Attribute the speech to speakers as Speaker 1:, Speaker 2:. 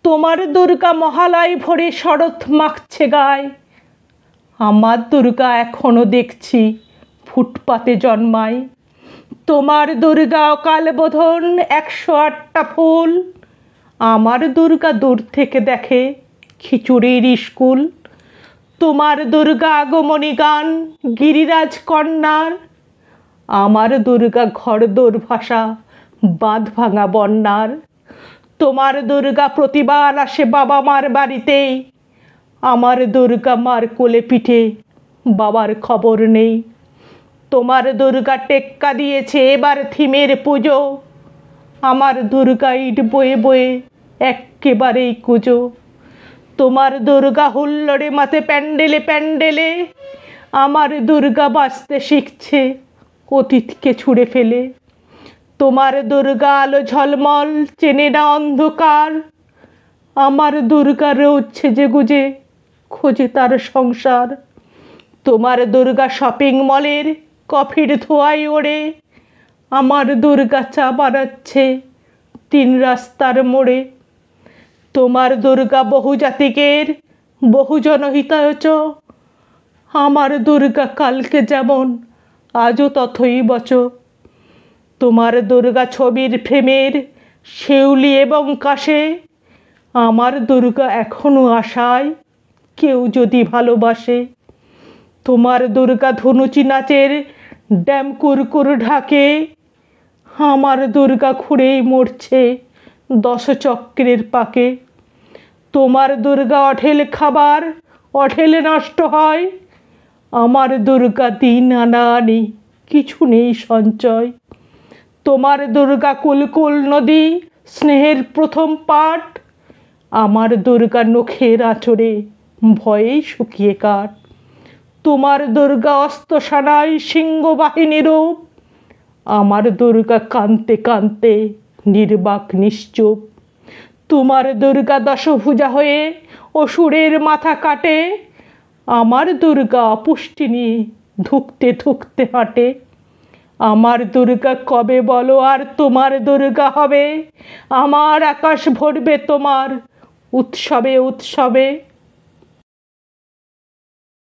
Speaker 1: তোমার দুর্গা মহালয় ভরে শরৎ মাখছে গায়। আমার দুর্গা এখনো দেখছি ফুটপাতে জন্মায়। তোমার দুর্গা অকাল বোধন 108টা ফুল। আমার দুর্গা দূর থেকে দেখে খিচুড়ির স্কুল। তোমার দুর্গা আগমনী গান গিরিরাজ কন্যার। আমার দুর্গা ঘরদোর ভাষা বাঁধ ভাঙা বন্যার। তোমার দুর্গা প্রতিবার আসে বাবা মার বাড়িতে। আমার দুর্গা মার কোলে পিঠে বাবার খবর নেই। তোমার দুর্গা টেক্কা দিয়েছে এবার থিমের পুজো। আমার দুর্গা ইট বয়ে বয়ে এক্কেবারেই কুজো। তোমার দুর্গা হুল্লোড়ে মাথে প্যান্ডেলে প্যান্ডেলে। আমার দুর্গা বাঁচতে শিখছে অতীতকে ছুঁড়ে ফেলে। তোমার দুর্গা আলো ঝলমল চেনে না অন্ধকার। আমার দুর্গা রোজ সেজে গুজে খোঁজে তার সংসার। তোমার দুর্গা শপিং মলের কফির ধোঁয়ায় ওড়ে। আমার দুর্গা চা বানাচ্ছে 3 রাস্তার মোড়ে। তোমার দুর্গা বহুজাতিকের বহুজনহিতায়চ। আমার দুর্গা কালকে যেমন আজও তথই বচ। তোমার দুর্গা ছবির ফ্রেমের শেউলি এবং কাশে। আমার দুর্গা এখনো আশায় কেউ যদি ভালোবাসে। তোমার দুর্গা ধনুচি নাচের ড্যাম কুরকুর ঢাকে। আমার দুর্গা খুঁড়েই মরছে 10 চক্রের পাকে। তোমার দুর্গা অঢেল খাবার অঢেলে নষ্ট হয়। আমার দুর্গা দিন আনা আনি কিছু নেই সঞ্চয়। তোমার দুর্গা কুলকুল নদী স্নেহের প্রথম পাঠ। আমার দুর্গা নখের আঁচড়ে ভয়েই শুকিয়ে কাঠ। তোমার দুর্গা অস্ত্রসানায় সিংহবাহিনী রূপ। আমার দুর্গা কাঁদতে কাঁদতে নির্বাক নিশ্চুপ। তোমার দুর্গা দশভুজা হয়ে অসুরের মাথা কাটে। আমার দুর্গা অপুষ্টি নিয়ে ধুকতে ধুকতে হাঁটে। আমার দুর্গা কবে বলো আর তোমার দুর্গা হবে। আমার আকাশ ভরবে তোমার উৎসবে উৎসবে।